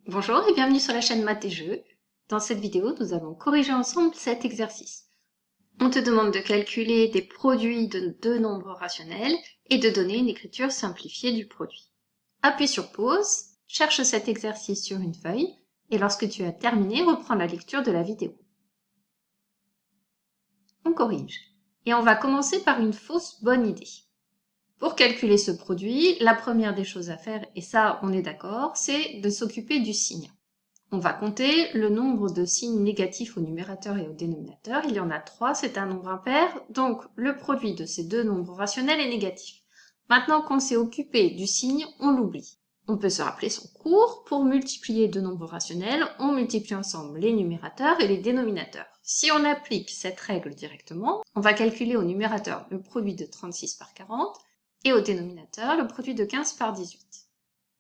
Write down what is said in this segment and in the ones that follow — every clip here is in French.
Bonjour et bienvenue sur la chaîne Maths et Jeux. Dans cette vidéo, nous allons corriger ensemble cet exercice. On te demande de calculer des produits de deux nombres rationnels et de donner une écriture simplifiée du produit. Appuie sur pause, cherche cet exercice sur une feuille et lorsque tu as terminé, reprends la lecture de la vidéo. On corrige. Et on va commencer par une fausse bonne idée. Pour calculer ce produit, la première des choses à faire, et ça on est d'accord, c'est de s'occuper du signe. On va compter le nombre de signes négatifs au numérateur et au dénominateur. Il y en a 3, c'est un nombre impair, donc le produit de ces deux nombres rationnels est négatif. Maintenant qu'on s'est occupé du signe, on l'oublie. On peut se rappeler son cours. Pour multiplier deux nombres rationnels, on multiplie ensemble les numérateurs et les dénominateurs. Si on applique cette règle directement, on va calculer au numérateur le produit de 36 par 40 et au dénominateur le produit de 15 par 18.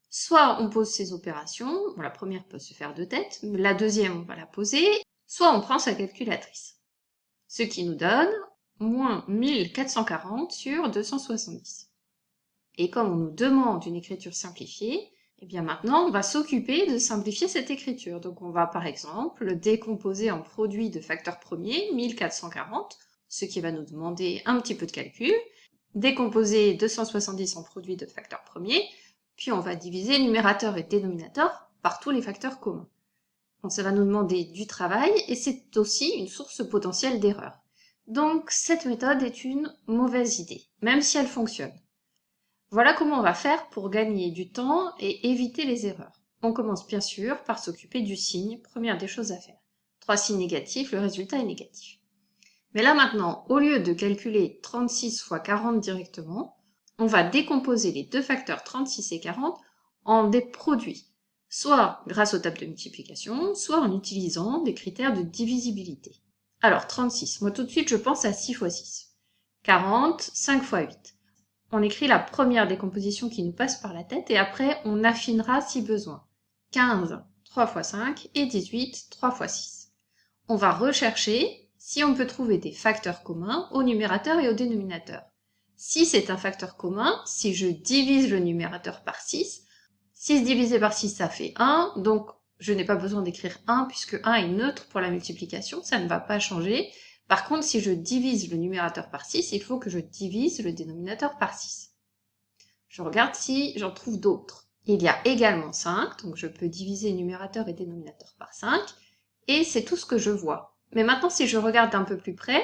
Soit on pose ces opérations, bon, la première peut se faire de tête, mais la deuxième on va la poser, soit on prend sa calculatrice. Ce qui nous donne moins 1440 sur 270. Et comme on nous demande une écriture simplifiée, eh bien maintenant on va s'occuper de simplifier cette écriture. Donc on va par exemple décomposer en produit de facteur premier 1440, ce qui va nous demander un petit peu de calcul, décomposer 270 en produit de facteur premier, puis on va diviser numérateur et dénominateur par tous les facteurs communs. Donc ça va nous demander du travail et c'est aussi une source potentielle d'erreur. Donc cette méthode est une mauvaise idée, même si elle fonctionne. Voilà comment on va faire pour gagner du temps et éviter les erreurs. On commence bien sûr par s'occuper du signe, première des choses à faire. 3 signes négatifs, le résultat est négatif. Mais là maintenant, au lieu de calculer 36 fois 40 directement, on va décomposer les deux facteurs 36 et 40 en des produits, soit grâce aux tables de multiplication, soit en utilisant des critères de divisibilité. Alors 36, moi tout de suite je pense à 6 fois 6. 40, 5 fois 8. On écrit la première décomposition qui nous passe par la tête et après on affinera si besoin. 15, 3 fois 5 et 18, 3 fois 6. On va rechercher si on peut trouver des facteurs communs au numérateur et au dénominateur. Si c'est un facteur commun, si je divise le numérateur par 6, 6 divisé par 6 ça fait 1, donc je n'ai pas besoin d'écrire 1 puisque 1 est neutre pour la multiplication, ça ne va pas changer. Par contre, si je divise le numérateur par 6, il faut que je divise le dénominateur par 6. Je regarde si j'en trouve d'autres. Il y a également 5, donc je peux diviser numérateur et dénominateur par 5, et c'est tout ce que je vois. Mais maintenant, si je regarde un peu plus près,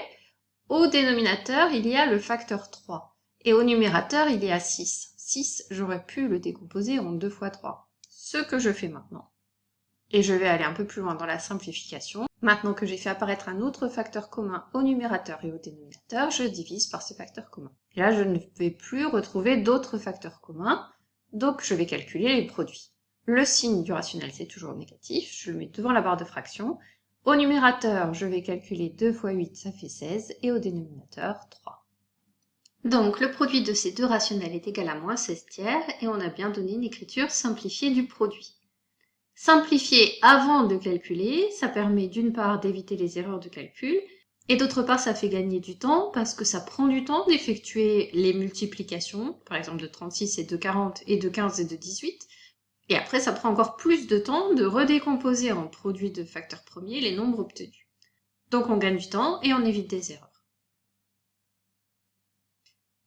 au dénominateur, il y a le facteur 3, et au numérateur, il y a 6. 6, j'aurais pu le décomposer en 2 fois 3, ce que je fais maintenant. Et je vais aller un peu plus loin dans la simplification. Maintenant que j'ai fait apparaître un autre facteur commun au numérateur et au dénominateur, je divise par ce facteur commun. Et là, je ne vais plus retrouver d'autres facteurs communs, donc je vais calculer les produits. Le signe du rationnel, c'est toujours négatif, je le mets devant la barre de fraction. Au numérateur, je vais calculer 2 fois 8, ça fait 16, et au dénominateur, 3. Donc, le produit de ces deux rationnels est égal à moins 16 tiers, et on a bien donné une écriture simplifiée du produit. Simplifier avant de calculer, ça permet d'une part d'éviter les erreurs de calcul, et d'autre part ça fait gagner du temps parce que ça prend du temps d'effectuer les multiplications, par exemple de 36 et de 40 et de 15 et de 18, et après ça prend encore plus de temps de redécomposer en produit de facteurs premiers les nombres obtenus. Donc on gagne du temps et on évite des erreurs.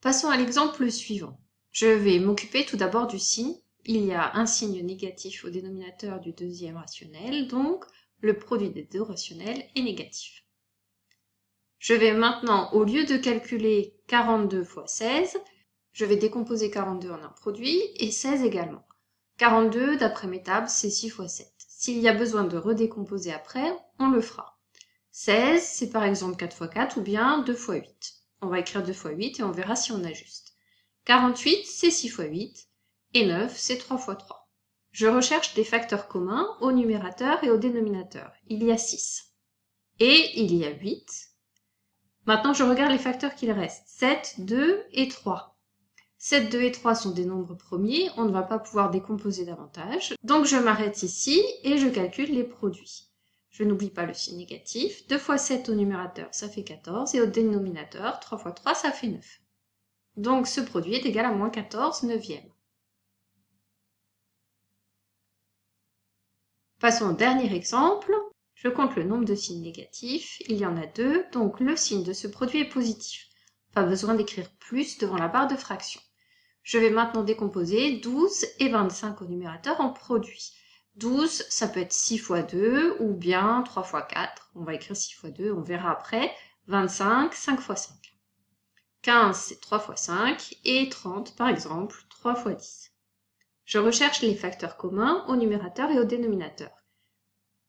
Passons à l'exemple suivant. Je vais m'occuper tout d'abord du signe. Il y a un signe négatif au dénominateur du deuxième rationnel, donc le produit des deux rationnels est négatif. Je vais maintenant, au lieu de calculer 42 fois 16, je vais décomposer 42 en un produit et 16 également. 42, d'après mes tables, c'est 6 fois 7. S'il y a besoin de redécomposer après, on le fera. 16, c'est par exemple 4 fois 4 ou bien 2 fois 8. On va écrire 2 fois 8 et on verra si on ajuste. 48, c'est 6 fois 8, et 9, c'est 3 fois 3. Je recherche des facteurs communs au numérateur et au dénominateur. Il y a 6. Et il y a 8. Maintenant, je regarde les facteurs qu'il reste. 7, 2 et 3. 7, 2 et 3 sont des nombres premiers, on ne va pas pouvoir décomposer davantage. Donc je m'arrête ici et je calcule les produits. Je n'oublie pas le signe négatif. 2 fois 7 au numérateur, ça fait 14, et au dénominateur, 3 fois 3, ça fait 9. Donc ce produit est égal à moins 14 neuvièmes. Passons au dernier exemple. Je compte le nombre de signes négatifs. Il y en a 2, donc le signe de ce produit est positif. Pas besoin d'écrire plus devant la barre de fraction. Je vais maintenant décomposer 12 et 25 au numérateur en produits. 12, ça peut être 6 fois 2 ou bien 3 fois 4. On va écrire 6 fois 2, on verra après. 25, 5 fois 5. 15, c'est 3 fois 5. Et 30, par exemple, 3 fois 10. Je recherche les facteurs communs au numérateur et au dénominateur.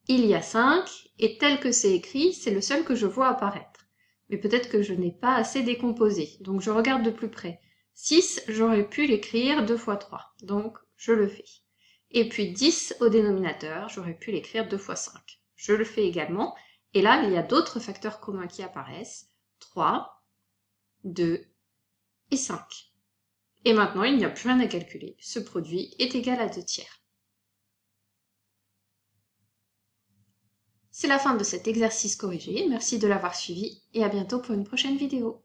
Il y a 5, et tel que c'est écrit, c'est le seul que je vois apparaître. Mais peut-être que je n'ai pas assez décomposé, donc je regarde de plus près. 6, j'aurais pu l'écrire 2 fois 3, donc je le fais. Et puis 10 au dénominateur, j'aurais pu l'écrire 2 fois 5. Je le fais également, et là, il y a d'autres facteurs communs qui apparaissent. 3, 2 et 5. Et maintenant, il n'y a plus rien à calculer. Ce produit est égal à 2 tiers. C'est la fin de cet exercice corrigé. Merci de l'avoir suivi et à bientôt pour une prochaine vidéo.